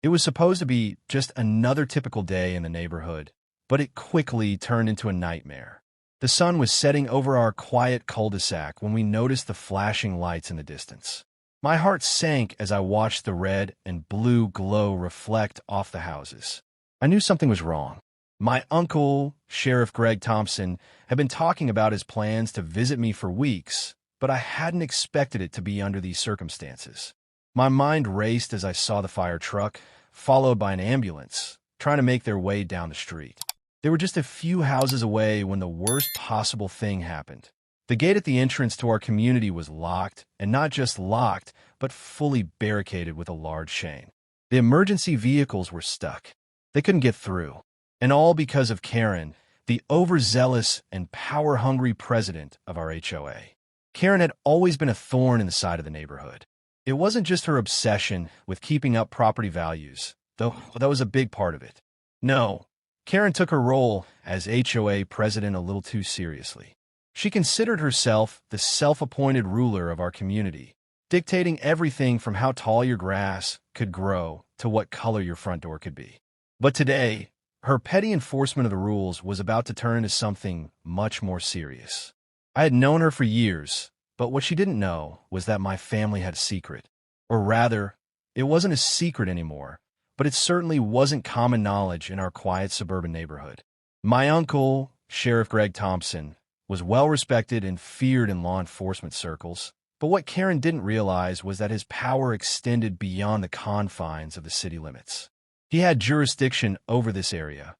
It was supposed to be just another typical day in the neighborhood, but it quickly turned into a nightmare. The sun was setting over our quiet cul-de-sac when we noticed the flashing lights in the distance. My heart sank as I watched the red and blue glow reflect off the houses. I knew something was wrong. My uncle, Sheriff Greg Thompson, had been talking about his plans to visit me for weeks, but I hadn't expected it to be under these circumstances. My mind raced as I saw the fire truck, followed by an ambulance, trying to make their way down the street. They were just a few houses away when the worst possible thing happened. The gate at the entrance to our community was locked, and not just locked, but fully barricaded with a large chain. The emergency vehicles were stuck. They couldn't get through. And all because of Karen, the overzealous and power-hungry president of our HOA. Karen had always been a thorn in the side of the neighborhood. It wasn't just her obsession with keeping up property values, though that was a big part of it. No, Karen took her role as HOA president a little too seriously. She considered herself the self-appointed ruler of our community, dictating everything from how tall your grass could grow to what color your front door could be. But today, her petty enforcement of the rules was about to turn into something much more serious. I had known her for years, but what she didn't know was that my family had a secret. Or rather, it wasn't a secret anymore, but it certainly wasn't common knowledge in our quiet suburban neighborhood. My uncle, Sheriff Greg Thompson, was well-respected and feared in law enforcement circles, but what Karen didn't realize was that his power extended beyond the confines of the city limits. He had jurisdiction over this area,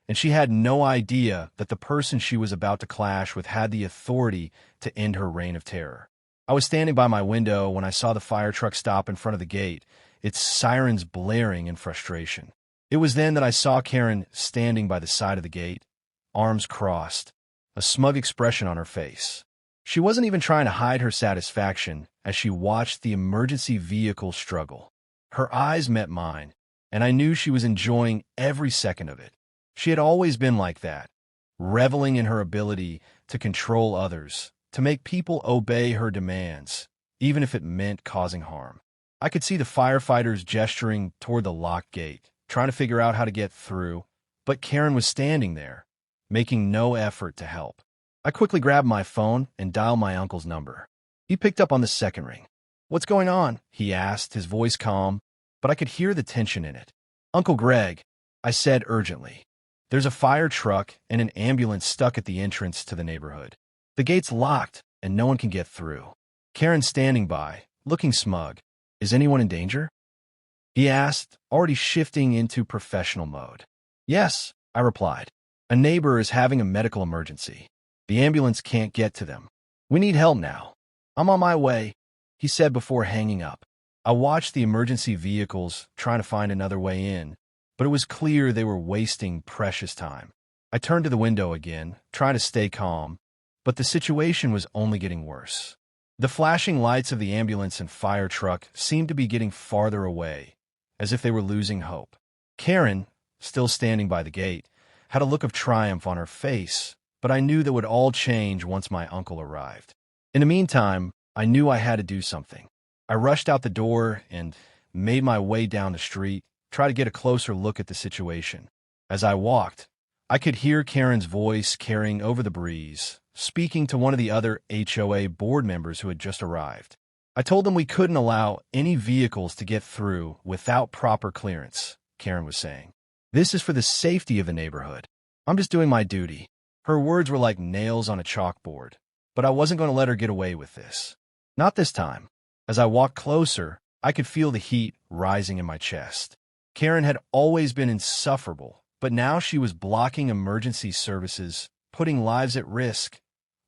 and she had no idea that the person she was about to clash with had the authority to end her reign of terror. I was standing by my window when I saw the fire truck stop in front of the gate, its sirens blaring in frustration. It was then that I saw Karen standing by the side of the gate, arms crossed, a smug expression on her face. She wasn't even trying to hide her satisfaction as she watched the emergency vehicle struggle. Her eyes met mine, and I knew she was enjoying every second of it. She had always been like that, reveling in her ability to control others, to make people obey her demands, even if it meant causing harm. I could see the firefighters gesturing toward the locked gate, trying to figure out how to get through, but Karen was standing there, making no effort to help. I quickly grabbed my phone and dialed my uncle's number. He picked up on the second ring. "What's going on?" he asked, his voice calm, but I could hear the tension in it. "Uncle Greg," I said urgently. "There's a fire truck and an ambulance stuck at the entrance to the neighborhood. The gate's locked, and no one can get through." Karen's standing by, looking smug. "Is anyone in danger?" he asked, already shifting into professional mode. "Yes," I replied. "A neighbor is having a medical emergency. The ambulance can't get to them. We need help now." "I'm on my way," he said before hanging up. I watched the emergency vehicles trying to find another way in, but it was clear they were wasting precious time. I turned to the window again, trying to stay calm, but the situation was only getting worse. The flashing lights of the ambulance and fire truck seemed to be getting farther away, as if they were losing hope. Karen, still standing by the gate, had a look of triumph on her face, but I knew that would all change once my uncle arrived. In the meantime, I knew I had to do something. I rushed out the door and made my way down the street, try to get a closer look at the situation. As I walked, I could hear Karen's voice carrying over the breeze, speaking to one of the other HOA board members who had just arrived. I told them we couldn't allow any vehicles to get through without proper clearance, Karen was saying. "This is for the safety of the neighborhood. I'm just doing my duty." Her words were like nails on a chalkboard, but I wasn't going to let her get away with this. Not this time. As I walked closer, I could feel the heat rising in my chest. Karen had always been insufferable, but now she was blocking emergency services, putting lives at risk,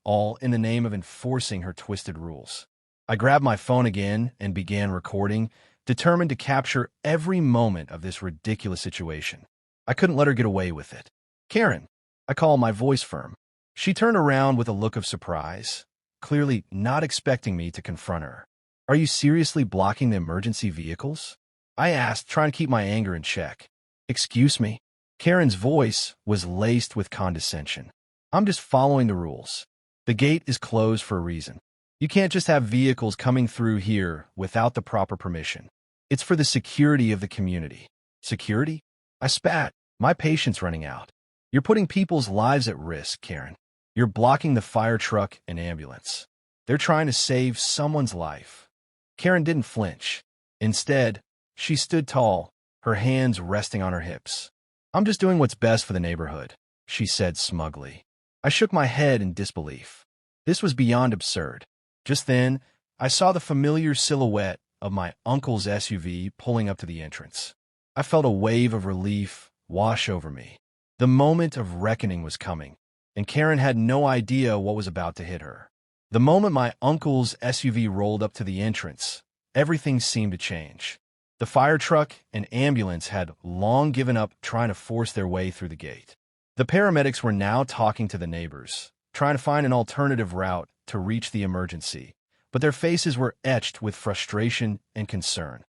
all in the name of enforcing her twisted rules. I grabbed my phone again and began recording, determined to capture every moment of this ridiculous situation. I couldn't let her get away with it. "Karen," I called, my voice firm. She turned around with a look of surprise, clearly not expecting me to confront her. "Are you seriously blocking the emergency vehicles?" I asked, trying to keep my anger in check. "Excuse me?" Karen's voice was laced with condescension. "I'm just following the rules. The gate is closed for a reason. You can't just have vehicles coming through here without the proper permission. It's for the security of the community." Security? I spat, my patience running out. You're putting people's lives at risk, Karen. You're blocking the fire truck and ambulance. They're trying to save someone's life. Karen didn't flinch. Instead, she stood tall, her hands resting on her hips. I'm just doing what's best for the neighborhood, she said smugly. I shook my head in disbelief. This was beyond absurd. Just then, I saw the familiar silhouette of my uncle's SUV pulling up to the entrance. I felt a wave of relief wash over me. The moment of reckoning was coming, and Karen had no idea what was about to hit her. The moment my uncle's SUV rolled up to the entrance, everything seemed to change. The fire truck and ambulance had long given up trying to force their way through the gate. The paramedics were now talking to the neighbors, trying to find an alternative route to reach the emergency, but their faces were etched with frustration and concern.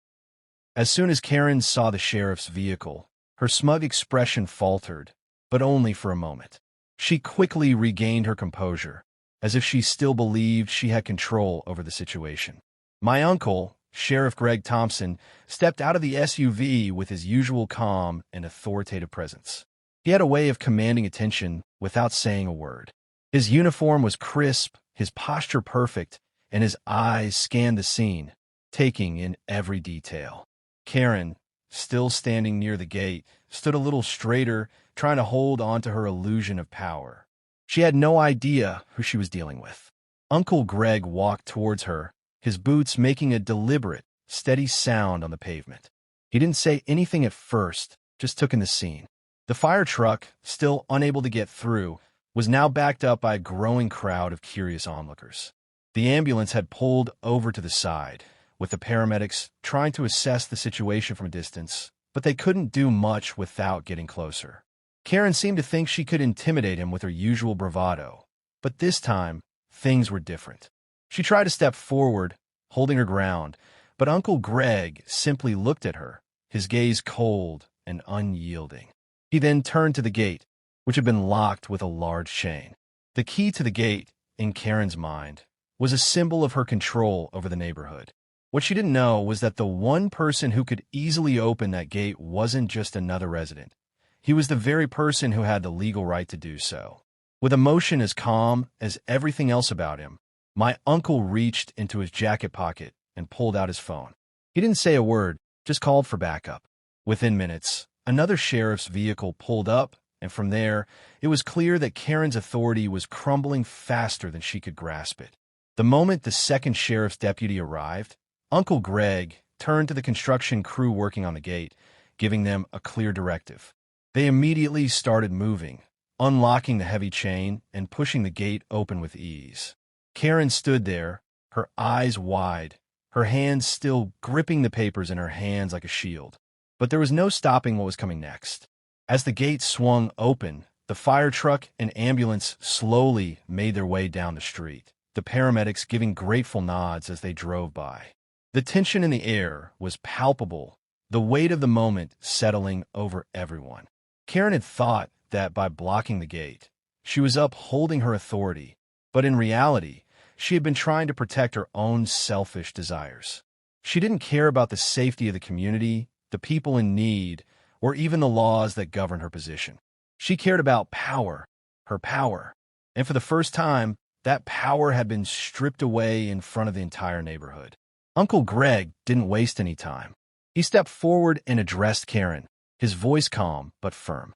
As soon as Karen saw the sheriff's vehicle, her smug expression faltered, but only for a moment. She quickly regained her composure, as if she still believed she had control over the situation. My uncle, Sheriff Greg Thompson, stepped out of the SUV with his usual calm and authoritative presence. He had a way of commanding attention without saying a word. His uniform was crisp, his posture perfect, and his eyes scanned the scene, taking in every detail. Karen, still standing near the gate, stood a little straighter, trying to hold on to her illusion of power. She had no idea who she was dealing with. Uncle Greg walked towards her, his boots making a deliberate, steady sound on the pavement. He didn't say anything at first, just took in the scene. The fire truck, still unable to get through, was now backed up by a growing crowd of curious onlookers. The ambulance had pulled over to the side, with the paramedics trying to assess the situation from a distance, but they couldn't do much without getting closer. Karen seemed to think she could intimidate him with her usual bravado, but this time, things were different. She tried to step forward, holding her ground, but Uncle Greg simply looked at her, his gaze cold and unyielding. He then turned to the gate, which had been locked with a large chain. The key to the gate, in Karen's mind, was a symbol of her control over the neighborhood. What she didn't know was that the one person who could easily open that gate wasn't just another resident. He was the very person who had the legal right to do so. With emotion as calm as everything else about him, my uncle reached into his jacket pocket and pulled out his phone. He didn't say a word, just called for backup. Within minutes, another sheriff's vehicle pulled up, and from there, it was clear that Karen's authority was crumbling faster than she could grasp it. The moment the second sheriff's deputy arrived, Uncle Greg turned to the construction crew working on the gate, giving them a clear directive. They immediately started moving, unlocking the heavy chain and pushing the gate open with ease. Karen stood there, her eyes wide, her hands still gripping the papers in her hands like a shield. But there was no stopping what was coming next. As the gate swung open, the fire truck and ambulance slowly made their way down the street, the paramedics giving grateful nods as they drove by. The tension in the air was palpable, the weight of the moment settling over everyone. Karen had thought that by blocking the gate, she was upholding her authority, but in reality, she had been trying to protect her own selfish desires. She didn't care about the safety of the community, the people in need, or even the laws that govern her position. She cared about power, her power, and for the first time, that power had been stripped away in front of the entire neighborhood. Uncle Greg didn't waste any time. He stepped forward and addressed Karen, his voice calm but firm.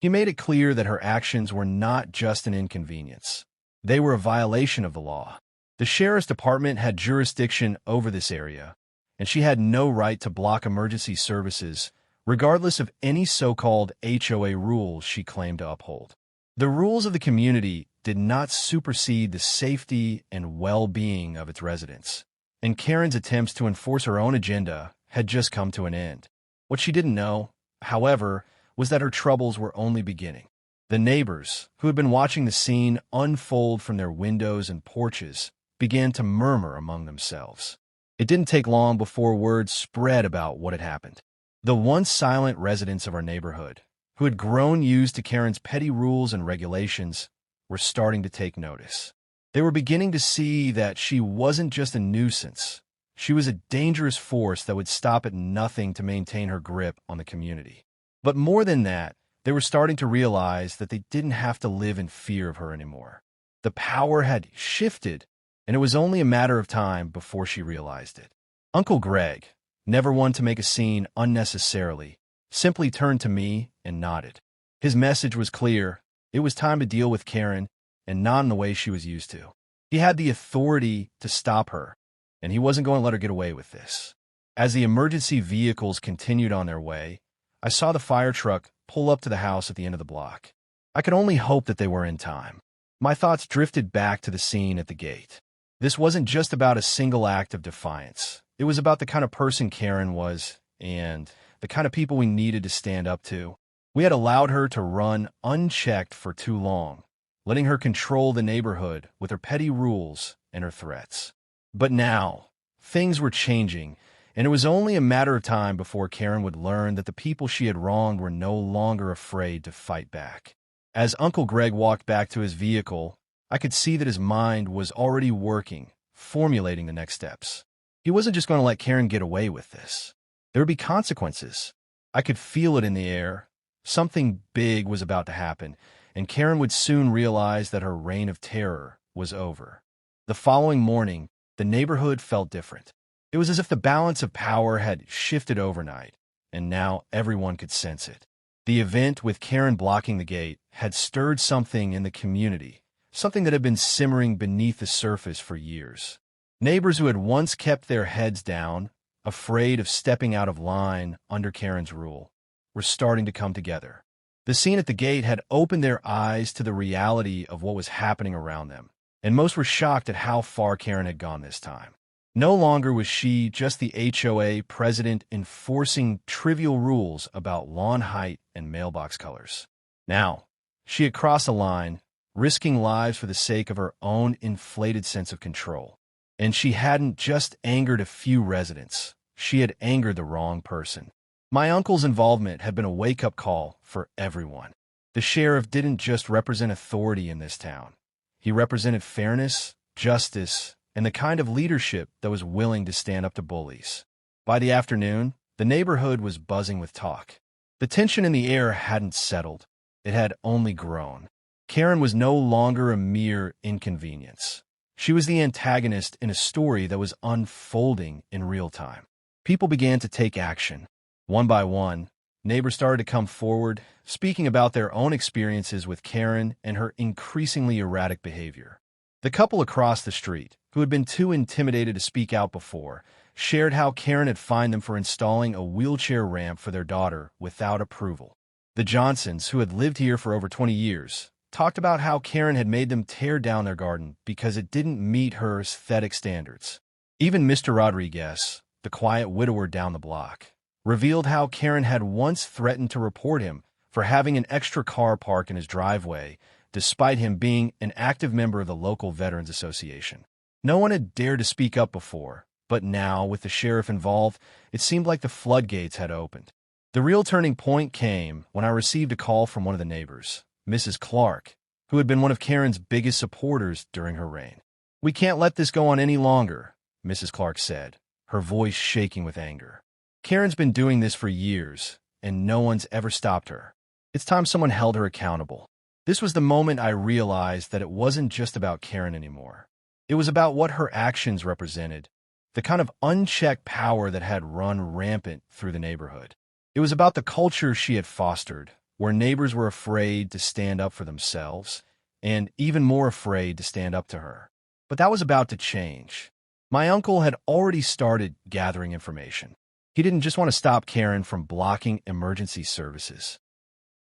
He made it clear that her actions were not just an inconvenience. They were a violation of the law. The sheriff's department had jurisdiction over this area, and she had no right to block emergency services, regardless of any so-called HOA rules she claimed to uphold. The rules of the community did not supersede the safety and well-being of its residents, and Karen's attempts to enforce her own agenda had just come to an end. What she didn't know, however, was that her troubles were only beginning. The neighbors, who had been watching the scene unfold from their windows and porches, began to murmur among themselves. It didn't take long before word spread about what had happened. The once silent residents of our neighborhood, who had grown used to Karen's petty rules and regulations, were starting to take notice. They were beginning to see that she wasn't just a nuisance. She was a dangerous force that would stop at nothing to maintain her grip on the community. But more than that, they were starting to realize that they didn't have to live in fear of her anymore. The power had shifted, and it was only a matter of time before she realized it. Uncle Greg, never one to make a scene unnecessarily, simply turned to me and nodded. His message was clear. It was time to deal with Karen, and not in the way she was used to. He had the authority to stop her, and he wasn't going to let her get away with this. As the emergency vehicles continued on their way, I saw the fire truck pull up to the house at the end of the block. I could only hope that they were in time. My thoughts drifted back to the scene at the gate. This wasn't just about a single act of defiance. It was about the kind of person Karen was, and the kind of people we needed to stand up to. We had allowed her to run unchecked for too long, letting her control the neighborhood with her petty rules and her threats. But now, things were changing, and it was only a matter of time before Karen would learn that the people she had wronged were no longer afraid to fight back. As Uncle Greg walked back to his vehicle, I could see that his mind was already working, formulating the next steps. He wasn't just going to let Karen get away with this. There would be consequences. I could feel it in the air. Something big was about to happen, and Karen would soon realize that her reign of terror was over. The following morning, the neighborhood felt different. It was as if the balance of power had shifted overnight, and now everyone could sense it. The event with Karen blocking the gate had stirred something in the community, something that had been simmering beneath the surface for years. Neighbors who had once kept their heads down, afraid of stepping out of line under Karen's rule, were starting to come together. The scene at the gate had opened their eyes to the reality of what was happening around them, and most were shocked at how far Karen had gone this time. No longer was she just the HOA president enforcing trivial rules about lawn height and mailbox colors. Now, she had crossed a line, risking lives for the sake of her own inflated sense of control. And she hadn't just angered a few residents. She had angered the wrong person. My uncle's involvement had been a wake-up call for everyone. The sheriff didn't just represent authority in this town. He represented fairness, justice, and the kind of leadership that was willing to stand up to bullies. By the afternoon, the neighborhood was buzzing with talk. The tension in the air hadn't settled. It had only grown. Karen was no longer a mere inconvenience. She was the antagonist in a story that was unfolding in real time. People began to take action. One by one, neighbors started to come forward, speaking about their own experiences with Karen and her increasingly erratic behavior. The couple across the street, who had been too intimidated to speak out before, shared how Karen had fined them for installing a wheelchair ramp for their daughter without approval. The Johnsons, who had lived here for over 20 years, talked about how Karen had made them tear down their garden because it didn't meet her aesthetic standards. Even Mr. Rodriguez, the quiet widower down the block, revealed how Karen had once threatened to report him for having an extra car parked in his driveway, despite him being an active member of the local Veterans Association. No one had dared to speak up before, but now, with the sheriff involved, it seemed like the floodgates had opened. The real turning point came when I received a call from one of the neighbors, Mrs. Clark, who had been one of Karen's biggest supporters during her reign. "We can't let this go on any longer," Mrs. Clark said, her voice shaking with anger. "Karen's been doing this for years, and no one's ever stopped her. It's time someone held her accountable." This was the moment I realized that it wasn't just about Karen anymore. It was about what her actions represented, the kind of unchecked power that had run rampant through the neighborhood. It was about the culture she had fostered, where neighbors were afraid to stand up for themselves, and even more afraid to stand up to her. But that was about to change. My uncle had already started gathering information. He didn't just want to stop Karen from blocking emergency services.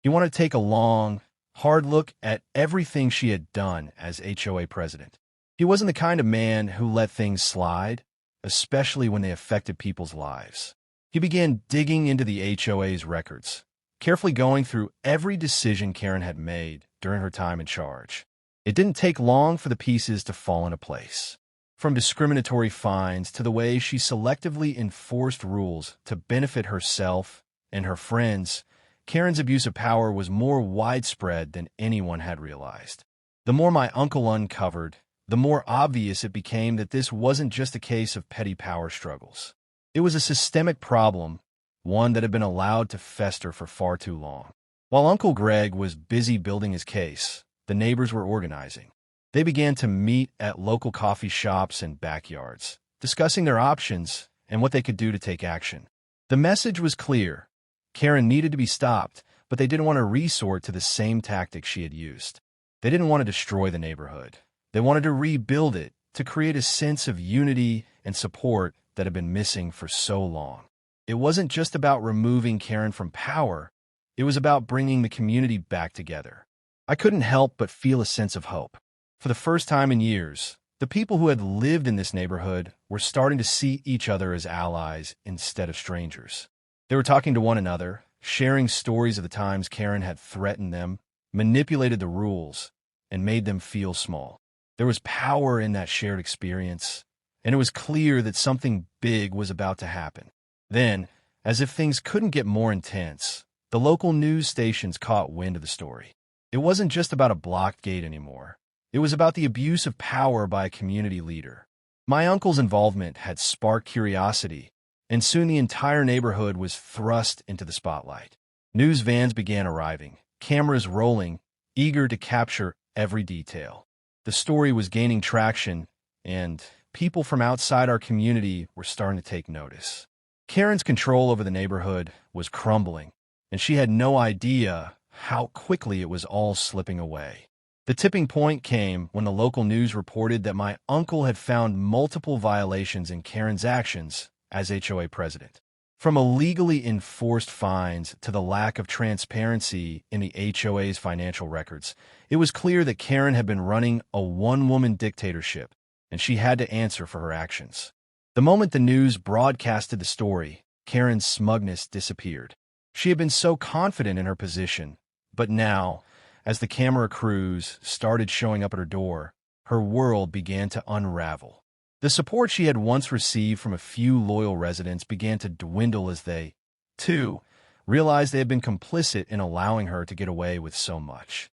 He wanted to take a long, hard look at everything she had done as HOA president. He wasn't the kind of man who let things slide, especially when they affected people's lives. He began digging into the HOA's records, carefully going through every decision Karen had made during her time in charge. It didn't take long for the pieces to fall into place. From discriminatory fines to the way she selectively enforced rules to benefit herself and her friends, Karen's abuse of power was more widespread than anyone had realized. The more my uncle uncovered, the more obvious it became that this wasn't just a case of petty power struggles. It was a systemic problem, one that had been allowed to fester for far too long. While Uncle Greg was busy building his case, the neighbors were organizing. They began to meet at local coffee shops and backyards, discussing their options and what they could do to take action. The message was clear. Karen needed to be stopped, but they didn't want to resort to the same tactics she had used. They didn't want to destroy the neighborhood. They wanted to rebuild it, to create a sense of unity and support that had been missing for so long. It wasn't just about removing Karen from power. It was about bringing the community back together. I couldn't help but feel a sense of hope. For the first time in years, the people who had lived in this neighborhood were starting to see each other as allies instead of strangers. They were talking to one another, sharing stories of the times Karen had threatened them, manipulated the rules, and made them feel small. There was power in that shared experience, and it was clear that something big was about to happen. Then, as if things couldn't get more intense, the local news stations caught wind of the story. It wasn't just about a blocked gate anymore. It was about the abuse of power by a community leader. My uncle's involvement had sparked curiosity, and soon the entire neighborhood was thrust into the spotlight. News vans began arriving, cameras rolling, eager to capture every detail. The story was gaining traction, and people from outside our community were starting to take notice. Karen's control over the neighborhood was crumbling, and she had no idea how quickly it was all slipping away. The tipping point came when the local news reported that my uncle had found multiple violations in Karen's actions as HOA president. From illegally enforced fines to the lack of transparency in the HOA's financial records, it was clear that Karen had been running a one-woman dictatorship, and she had to answer for her actions. The moment the news broadcasted the story, Karen's smugness disappeared. She had been so confident in her position, but now, as the camera crews started showing up at her door, her world began to unravel. The support she had once received from a few loyal residents began to dwindle as they, too, realized they had been complicit in allowing her to get away with so much.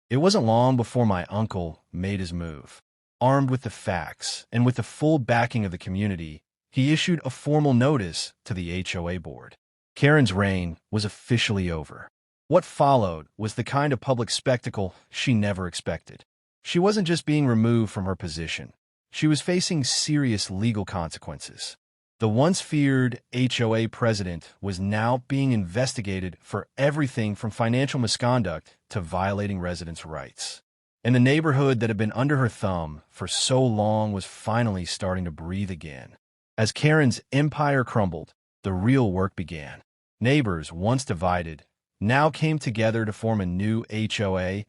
It wasn't long before my uncle made his move. Armed with the facts and with the full backing of the community, he issued a formal notice to the HOA board. Karen's reign was officially over. What followed was the kind of public spectacle she never expected. She wasn't just being removed from her position. She was facing serious legal consequences. The once feared HOA president was now being investigated for everything from financial misconduct to violating residents' rights. And the neighborhood that had been under her thumb for so long was finally starting to breathe again. As Karen's empire crumbled, the real work began. Neighbors, once divided, now came together to form a new HOA,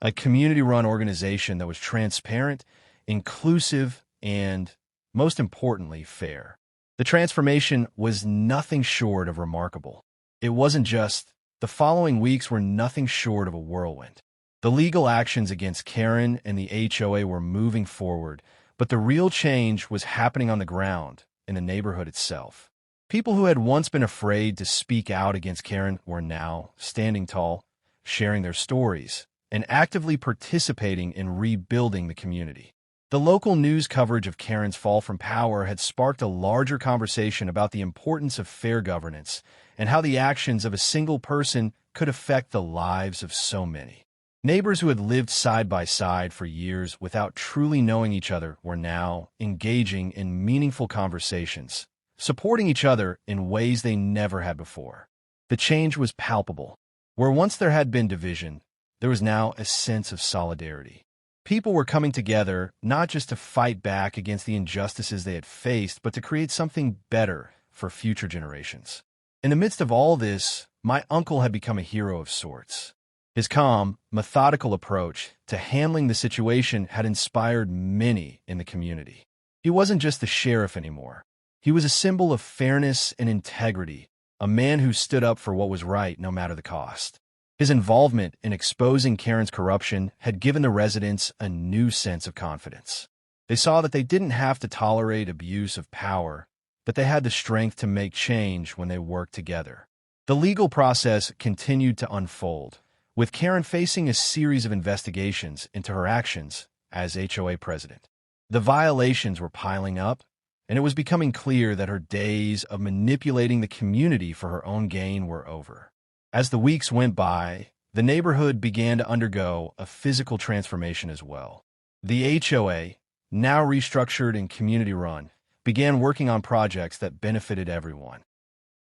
a community-run organization that was transparent, inclusive, and, most importantly, fair. The transformation was nothing short of remarkable. It wasn't just, the following weeks were nothing short of a whirlwind. The legal actions against Karen and the HOA were moving forward, but the real change was happening on the ground, in the neighborhood itself. People who had once been afraid to speak out against Karen were now standing tall, sharing their stories, and actively participating in rebuilding the community. The local news coverage of Karen's fall from power had sparked a larger conversation about the importance of fair governance and how the actions of a single person could affect the lives of so many. Neighbors who had lived side by side for years without truly knowing each other were now engaging in meaningful conversations, supporting each other in ways they never had before. The change was palpable. Where once there had been division, there was now a sense of solidarity. People were coming together not just to fight back against the injustices they had faced, but to create something better for future generations. In the midst of all this, my uncle had become a hero of sorts. His calm, methodical approach to handling the situation had inspired many in the community. He wasn't just the sheriff anymore. He was a symbol of fairness and integrity, a man who stood up for what was right no matter the cost. His involvement in exposing Karen's corruption had given the residents a new sense of confidence. They saw that they didn't have to tolerate abuse of power, that they had the strength to make change when they worked together. The legal process continued to unfold, with Karen facing a series of investigations into her actions as HOA president. The violations were piling up, and it was becoming clear that her days of manipulating the community for her own gain were over. As the weeks went by, the neighborhood began to undergo a physical transformation as well. The HOA, now restructured and community-run, began working on projects that benefited everyone.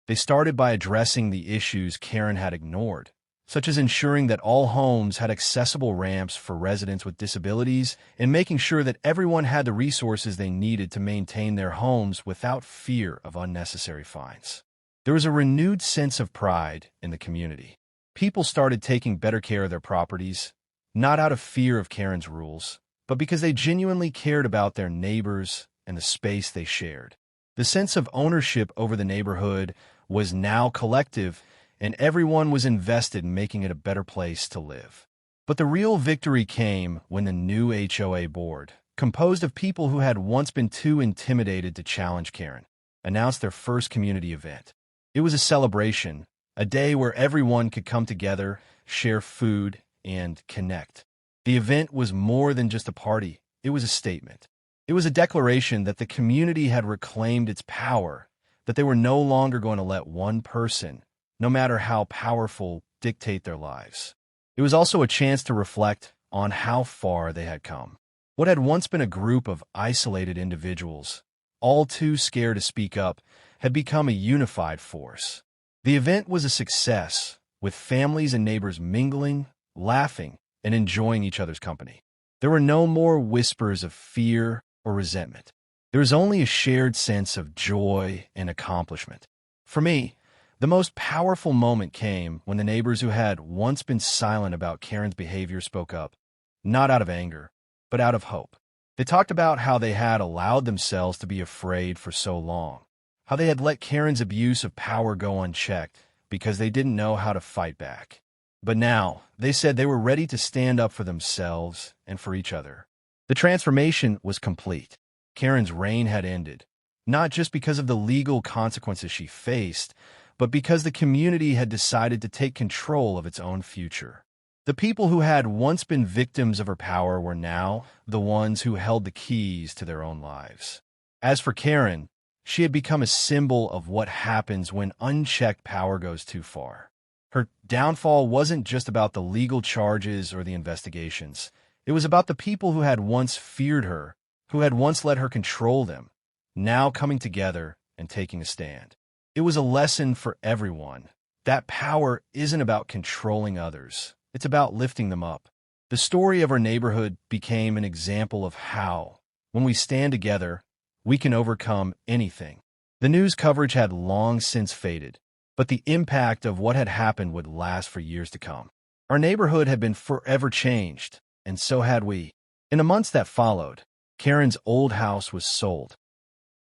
They started by addressing the issues Karen had ignored, such as ensuring that all homes had accessible ramps for residents with disabilities and making sure that everyone had the resources they needed to maintain their homes without fear of unnecessary fines. There was a renewed sense of pride in the community. People started taking better care of their properties, not out of fear of Karen's rules, but because they genuinely cared about their neighbors and the space they shared. The sense of ownership over the neighborhood was now collective, and everyone was invested in making it a better place to live. But the real victory came when the new HOA board, composed of people who had once been too intimidated to challenge Karen, announced their first community event. It was a celebration, a day where everyone could come together, share food, and connect. The event was more than just a party. It was a statement. It was a declaration that the community had reclaimed its power, that they were no longer going to let one person, no matter how powerful, dictate their lives. It was also a chance to reflect on how far they had come. What had once been a group of isolated individuals, all too scared to speak up, had become a unified force. The event was a success, with families and neighbors mingling, laughing, and enjoying each other's company. There were no more whispers of fear or resentment. There was only a shared sense of joy and accomplishment. For me, the most powerful moment came when the neighbors who had once been silent about Karen's behavior spoke up, not out of anger, but out of hope. They talked about how they had allowed themselves to be afraid for so long, how they had let Karen's abuse of power go unchecked because they didn't know how to fight back. But now, they said they were ready to stand up for themselves and for each other. The transformation was complete. Karen's reign had ended, not just because of the legal consequences she faced, but because the community had decided to take control of its own future. The people who had once been victims of her power were now the ones who held the keys to their own lives. As for Karen, she had become a symbol of what happens when unchecked power goes too far. Her downfall wasn't just about the legal charges or the investigations. It was about the people who had once feared her, who had once let her control them, now coming together and taking a stand. It was a lesson for everyone. That power isn't about controlling others. It's about lifting them up. The story of our neighborhood became an example of how, when we stand together, we can overcome anything. The news coverage had long since faded, but the impact of what had happened would last for years to come. Our neighborhood had been forever changed, and so had we. In the months that followed, Karen's old house was sold.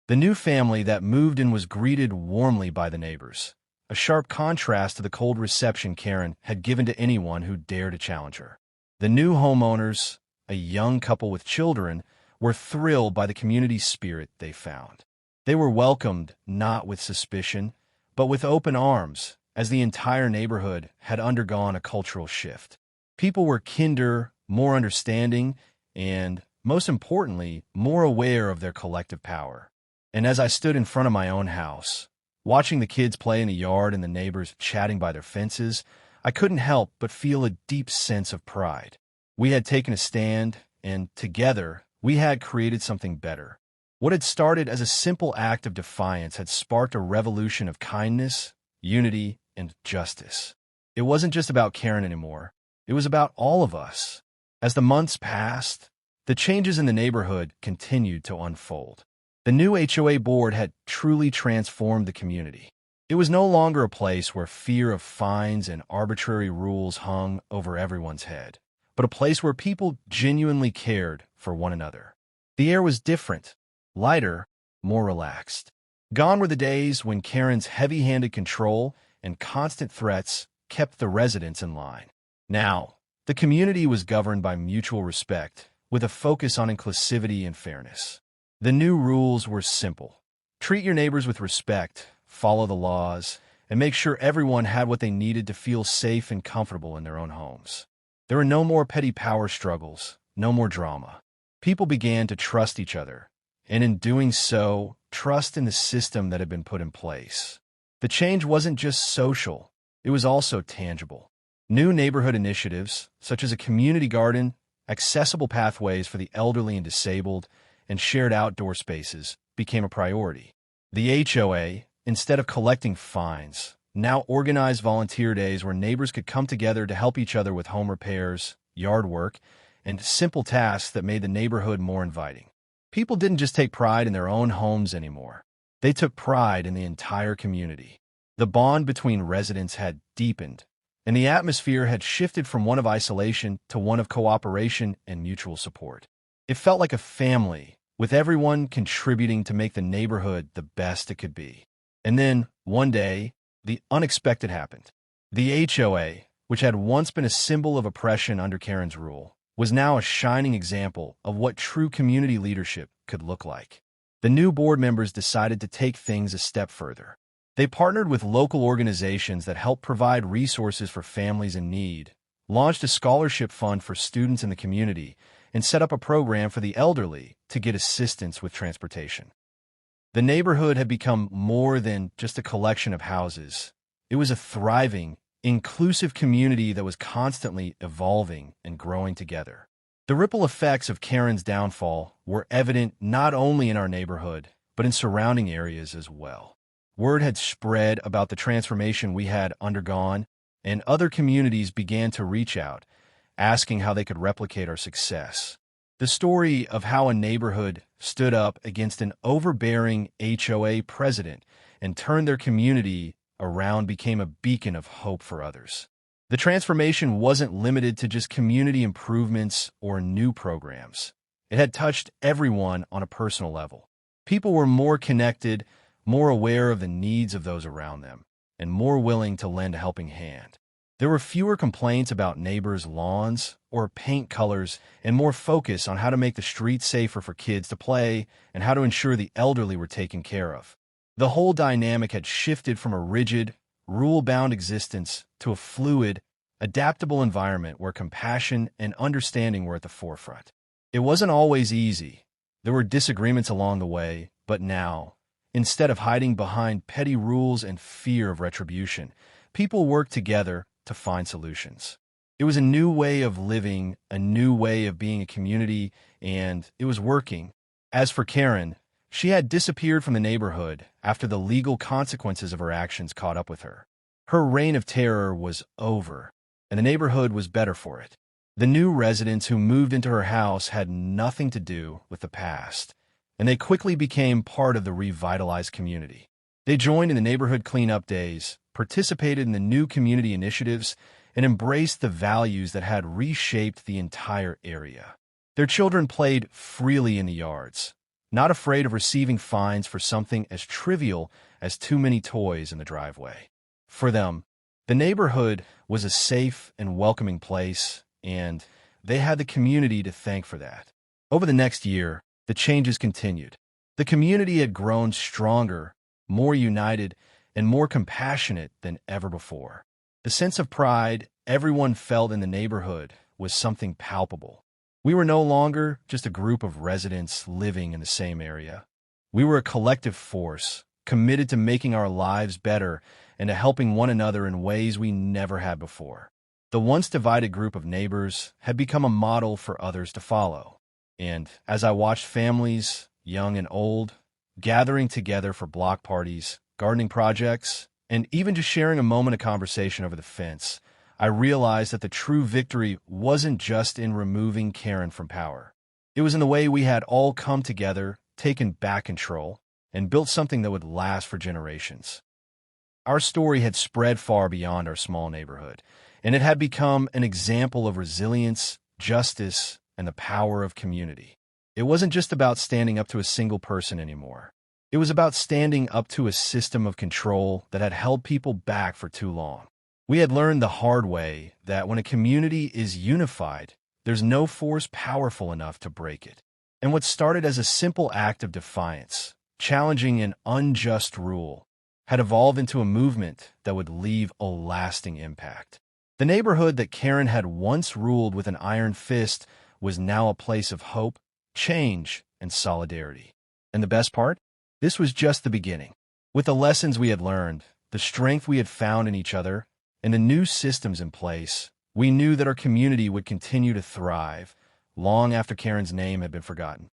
The new family that moved in was greeted warmly by the neighbors, a sharp contrast to the cold reception Karen had given to anyone who dared to challenge her. The new homeowners, a young couple with children, were thrilled by the community spirit they found. They were welcomed not with suspicion, but with open arms, as the entire neighborhood had undergone a cultural shift. People were kinder, more understanding, and, most importantly, more aware of their collective power. And as I stood in front of my own house, watching the kids play in the yard and the neighbors chatting by their fences, I couldn't help but feel a deep sense of pride. We had taken a stand, and together, we had created something better. What had started as a simple act of defiance had sparked a revolution of kindness, unity, and justice. It wasn't just about Karen anymore. It was about all of us. As the months passed, the changes in the neighborhood continued to unfold. The new HOA board had truly transformed the community. It was no longer a place where fear of fines and arbitrary rules hung over everyone's head, but a place where people genuinely cared for one another. The air was different, lighter, more relaxed. Gone were the days when Karen's heavy-handed control and constant threats kept the residents in line. Now, the community was governed by mutual respect, with a focus on inclusivity and fairness. The new rules were simple. Treat your neighbors with respect, follow the laws, and make sure everyone had what they needed to feel safe and comfortable in their own homes. There were no more petty power struggles, no more drama. People began to trust each other, and in doing so, trust in the system that had been put in place. The change wasn't just social, it was also tangible. New neighborhood initiatives, such as a community garden, accessible pathways for the elderly and disabled, and shared outdoor spaces, became a priority. The HOA, instead of collecting fines, now organized volunteer days where neighbors could come together to help each other with home repairs, yard work, and simple tasks that made the neighborhood more inviting. People didn't just take pride in their own homes anymore. They took pride in the entire community. The bond between residents had deepened, and the atmosphere had shifted from one of isolation to one of cooperation and mutual support. It felt like a family, with everyone contributing to make the neighborhood the best it could be. And then, one day, the unexpected happened. The HOA, which had once been a symbol of oppression under Karen's rule, was now a shining example of what true community leadership could look like. The new board members decided to take things a step further. They partnered with local organizations that help provide resources for families in need, launched a scholarship fund for students in the community, and set up a program for the elderly to get assistance with transportation. The neighborhood had become more than just a collection of houses. It was a thriving, inclusive community that was constantly evolving and growing together. The ripple effects of Karen's downfall were evident not only in our neighborhood, but in surrounding areas as well. Word had spread about the transformation we had undergone, and other communities began to reach out, asking how they could replicate our success. The story of how a neighborhood stood up against an overbearing HOA president and turned their community around became a beacon of hope for others. The transformation wasn't limited to just community improvements or new programs. It had touched everyone on a personal level. People were more connected, more aware of the needs of those around them, and more willing to lend a helping hand. There were fewer complaints about neighbors' lawns or paint colors and more focus on how to make the streets safer for kids to play and how to ensure the elderly were taken care of. The whole dynamic had shifted from a rigid, rule-bound existence to a fluid, adaptable environment where compassion and understanding were at the forefront. It wasn't always easy. There were disagreements along the way, but now, instead of hiding behind petty rules and fear of retribution, people worked together to find solutions. It was a new way of living, a new way of being a community, and it was working. As for Karen, she had disappeared from the neighborhood after the legal consequences of her actions caught up with her. Her reign of terror was over, and the neighborhood was better for it. The new residents who moved into her house had nothing to do with the past, and they quickly became part of the revitalized community. They joined in the neighborhood cleanup days, participated in the new community initiatives, and embraced the values that had reshaped the entire area. Their children played freely in the yards, not afraid of receiving fines for something as trivial as too many toys in the driveway. For them, the neighborhood was a safe and welcoming place, and they had the community to thank for that. Over the next year, the changes continued. The community had grown stronger, more united, and more compassionate than ever before. The sense of pride everyone felt in the neighborhood was something palpable. We were no longer just a group of residents living in the same area. We were a collective force, committed to making our lives better and to helping one another in ways we never had before. The once divided group of neighbors had become a model for others to follow. And as I watched families, young and old, gathering together for block parties, gardening projects, and even just sharing a moment of conversation over the fence, I realized that the true victory wasn't just in removing Karen from power. It was in the way we had all come together, taken back control, and built something that would last for generations. Our story had spread far beyond our small neighborhood, and it had become an example of resilience, justice, and the power of community. It wasn't just about standing up to a single person anymore. It was about standing up to a system of control that had held people back for too long. We had learned the hard way that when a community is unified, there's no force powerful enough to break it. And what started as a simple act of defiance, challenging an unjust rule, had evolved into a movement that would leave a lasting impact. The neighborhood that Karen had once ruled with an iron fist was now a place of hope, change, and solidarity. And the best part? This was just the beginning. With the lessons we had learned, the strength we had found in each other, and the new systems in place, we knew that our community would continue to thrive long after Karen's name had been forgotten.